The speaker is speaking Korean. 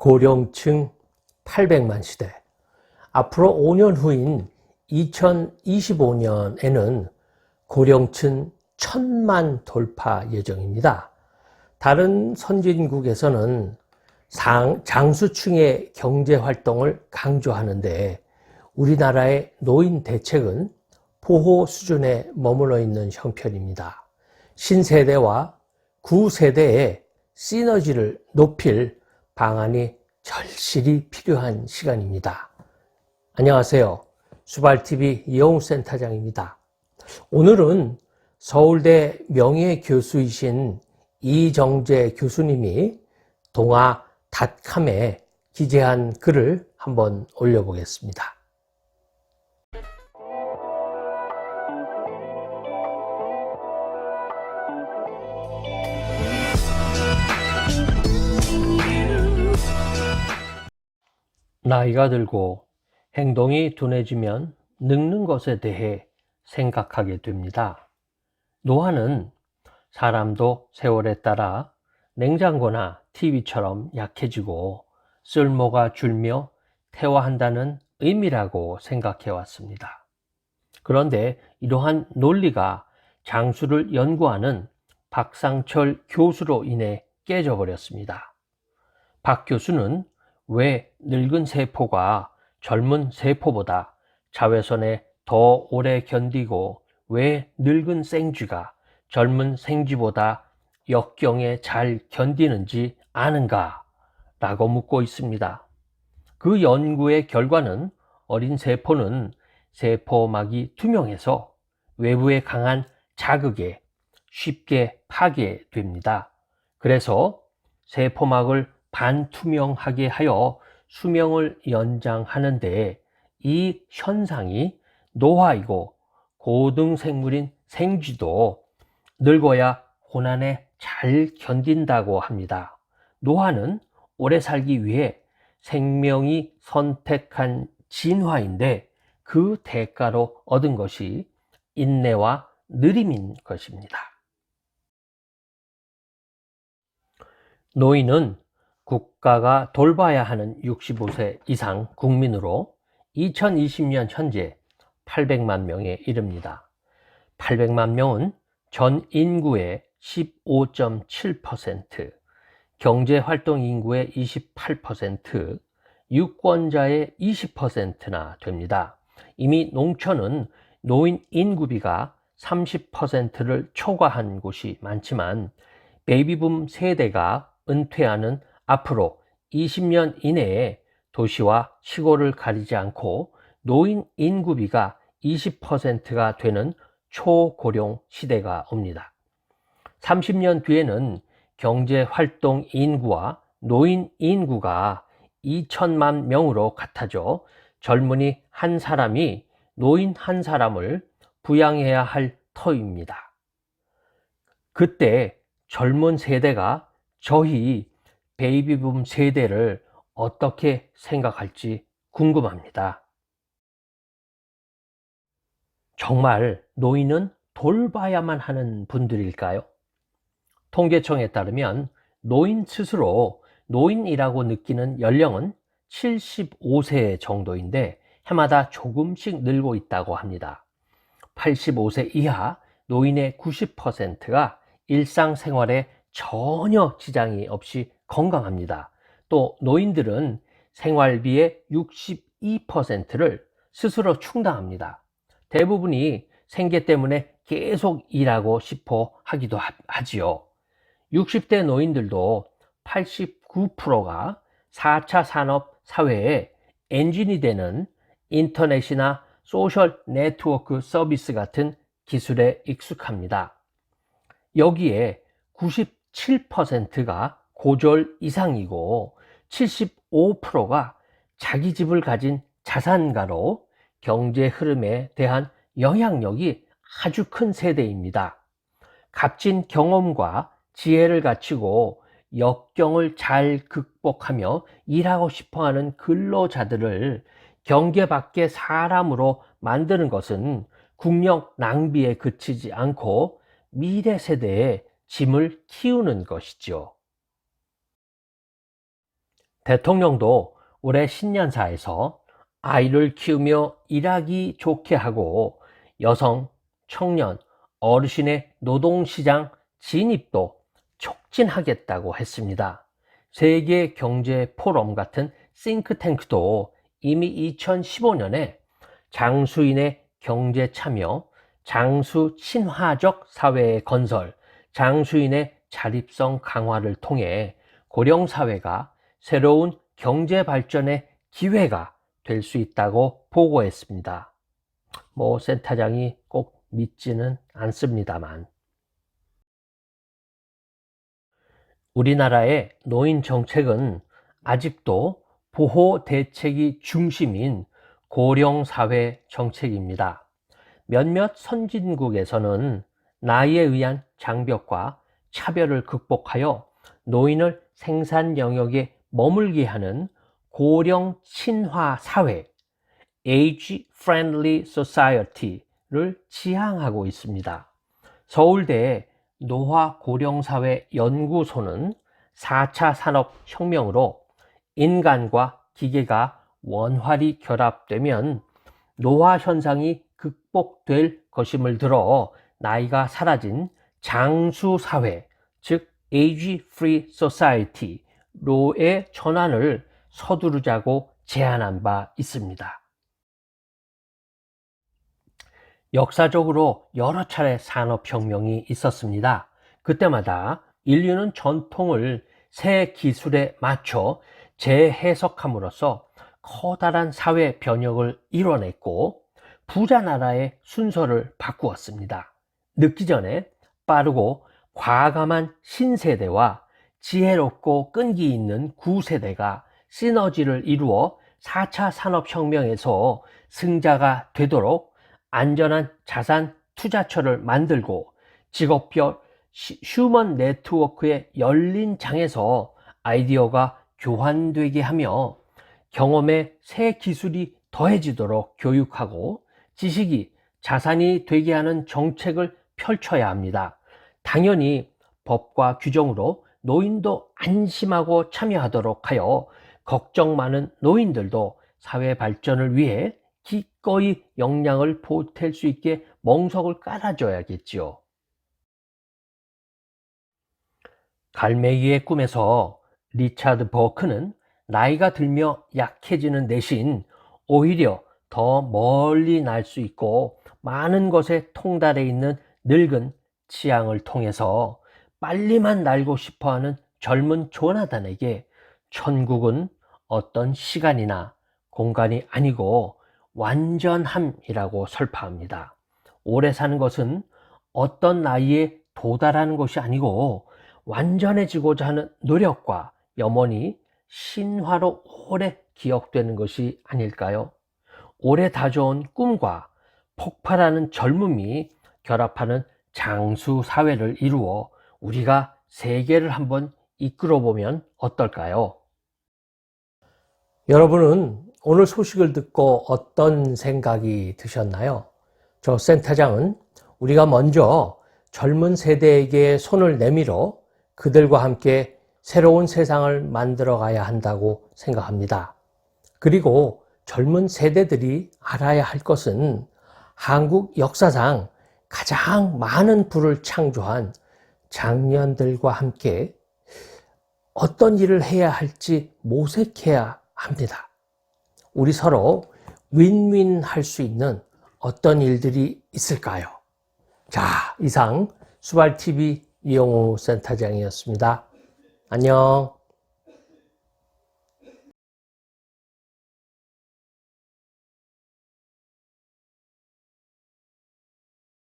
고령층 800만 시대. 앞으로 5년 후인 2025년에는 고령층 1000만 돌파 예정입니다. 다른 선진국에서는 장수층의 경제활동을 강조하는데 우리나라의 노인 대책은 보호 수준에 머물러 있는 형편입니다. 신세대와 구세대의 시너지를 높일 방안이 절실히 필요한 시간입니다. 안녕하세요. 수발TV 이영훈센터장입니다. 오늘은 서울대 명예교수이신 이정재 교수님이 동아닷컴에 기재한 글을 한번 올려보겠습니다. 나이가 들고 행동이 둔해지면 늙는 것에 대해 생각하게 됩니다. 노화는 사람도 세월에 따라 냉장고나 TV처럼 약해지고 쓸모가 줄며 퇴화한다는 의미라고 생각해 왔습니다. 그런데 이러한 논리가 장수를 연구하는 박상철 교수로 인해 깨져버렸습니다. 박 교수는 왜 늙은 세포가 젊은 세포보다 자외선에 더 오래 견디고 왜 늙은 생쥐가 젊은 생쥐보다 역경에 잘 견디는지 아는가? 라고 묻고 있습니다. 그 연구의 결과는 어린 세포는 세포막이 투명해서 외부의 강한 자극에 쉽게 파괴됩니다. 그래서 세포막을 반투명하게 하여 수명을 연장하는데 이 현상이 노화이고 고등생물인 생쥐도 늙어야 고난에 잘 견딘다고 합니다. 노화는 오래 살기 위해 생명이 선택한 진화인데 그 대가로 얻은 것이 인내와 느림인 것입니다. 노인은 국가가 돌봐야 하는 65세 이상 국민으로 2020년 현재 800만 명에 이릅니다. 800만 명은 전 인구의 15.7%, 경제활동 인구의 28%, 유권자의 20%나 됩니다. 이미 농촌은 노인 인구비가 30%를 초과한 곳이 많지만 베이비붐 세대가 은퇴하는 앞으로 20년 이내에 도시와 시골을 가리지 않고 노인 인구비가 20%가 되는 초고령 시대가 옵니다. 30년 뒤에는 경제활동 인구와 노인 인구가 2천만 명으로 같아져 젊은이 한 사람이 노인 한 사람을 부양해야 할 터입니다. 그때 젊은 세대가 저희 베이비붐 세대를 어떻게 생각할지 궁금합니다. 정말 노인은 돌봐야만 하는 분들일까요? 통계청에 따르면 노인 스스로 노인이라고 느끼는 연령은 75세 정도인데 해마다 조금씩 늘고 있다고 합니다. 85세 이하 노인의 90%가 일상생활에 전혀 지장이 없이 건강합니다. 또 노인들은 생활비의 62%를 스스로 충당합니다. 대부분이 생계 때문에 계속 일하고 싶어 하기도 하지요. 60대 노인들도 89%가 4차 산업 사회의 엔진이 되는 인터넷이나 소셜 네트워크 서비스 같은 기술에 익숙합니다. 여기에 97%가 고졸 이상이고 75%가 자기 집을 가진 자산가로 경제 흐름에 대한 영향력이 아주 큰 세대입니다. 값진 경험과 지혜를 갖추고 역경을 잘 극복하며 일하고 싶어하는 근로자들을 경계 밖의 사람으로 만드는 것은 국력 낭비에 그치지 않고 미래 세대의 짐을 키우는 것이죠. 대통령도 올해 신년사에서 아이를 키우며 일하기 좋게 하고 여성, 청년, 어르신의 노동시장 진입도 촉진하겠다고 했습니다. 세계 경제 포럼 같은 싱크탱크도 이미 2015년에 장수인의 경제 참여, 장수 친화적 사회의 건설, 장수인의 자립성 강화를 통해 고령사회가 새로운 경제 발전의 기회가 될 수 있다고 보고했습니다. 센터장이 꼭 믿지는 않습니다만. 우리나라의 노인 정책은 아직도 보호 대책이 중심인 고령사회 정책입니다. 몇몇 선진국에서는 나이에 의한 장벽과 차별을 극복하여 노인을 생산 영역에 머물게 하는 고령 친화 사회, Age Friendly Society를 지향하고 있습니다. 서울대 노화 고령사회 연구소는 4차 산업혁명으로 인간과 기계가 원활히 결합되면 노화 현상이 극복될 것임을 들어 나이가 사라진 장수사회, 즉 Age-Free Society로의 전환을 서두르자고 제안한 바 있습니다. 역사적으로 여러 차례 산업혁명이 있었습니다. 그때마다 인류는 전통을 새 기술에 맞춰 재해석함으로써 커다란 사회 변혁을 이뤄냈고 부자 나라의 순서를 바꾸었습니다. 늦기 전에 빠르고 과감한 신세대와 지혜롭고 끈기 있는 구세대가 시너지를 이루어 4차 산업혁명에서 승자가 되도록 안전한 자산 투자처를 만들고 직업별 휴먼 네트워크의 열린 장에서 아이디어가 교환되게 하며 경험에 새 기술이 더해지도록 교육하고 지식이 자산이 되게 하는 정책을 펼쳐야 합니다. 당연히 법과 규정으로 노인도 안심하고 참여하도록 하여 걱정 많은 노인들도 사회 발전을 위해 기꺼이 역량을 보탤 수 있게 멍석을 깔아줘야겠지요. 갈매기의 꿈에서 리차드 버크는 나이가 들며 약해지는 대신 오히려 더 멀리 날 수 있고 많은 것에 통달해 있는 늙은 치앙을 통해서 빨리만 날고 싶어하는 젊은 조나단에게 천국은 어떤 시간이나 공간이 아니고 완전함이라고 설파합니다. 오래 사는 것은 어떤 나이에 도달하는 것이 아니고 완전해지고자 하는 노력과 염원이 신화로 오래 기억되는 것이 아닐까요? 오래 다져온 꿈과 폭발하는 젊음이 결합하는 장수 사회를 이루어 우리가 세계를 한번 이끌어 보면 어떨까요? 여러분은 오늘 소식을 듣고 어떤 생각이 드셨나요? 저 센터장은 우리가 먼저 젊은 세대에게 손을 내밀어 그들과 함께 새로운 세상을 만들어 가야 한다고 생각합니다. 그리고 젊은 세대들이 알아야 할 것은 한국 역사상 가장 많은 부를 창조한 장년들과 함께 어떤 일을 해야 할지 모색해야 합니다. 우리 서로 윈윈 할 수 있는 어떤 일들이 있을까요? 자, 이상 수발TV 이영호 센터장이었습니다. 안녕.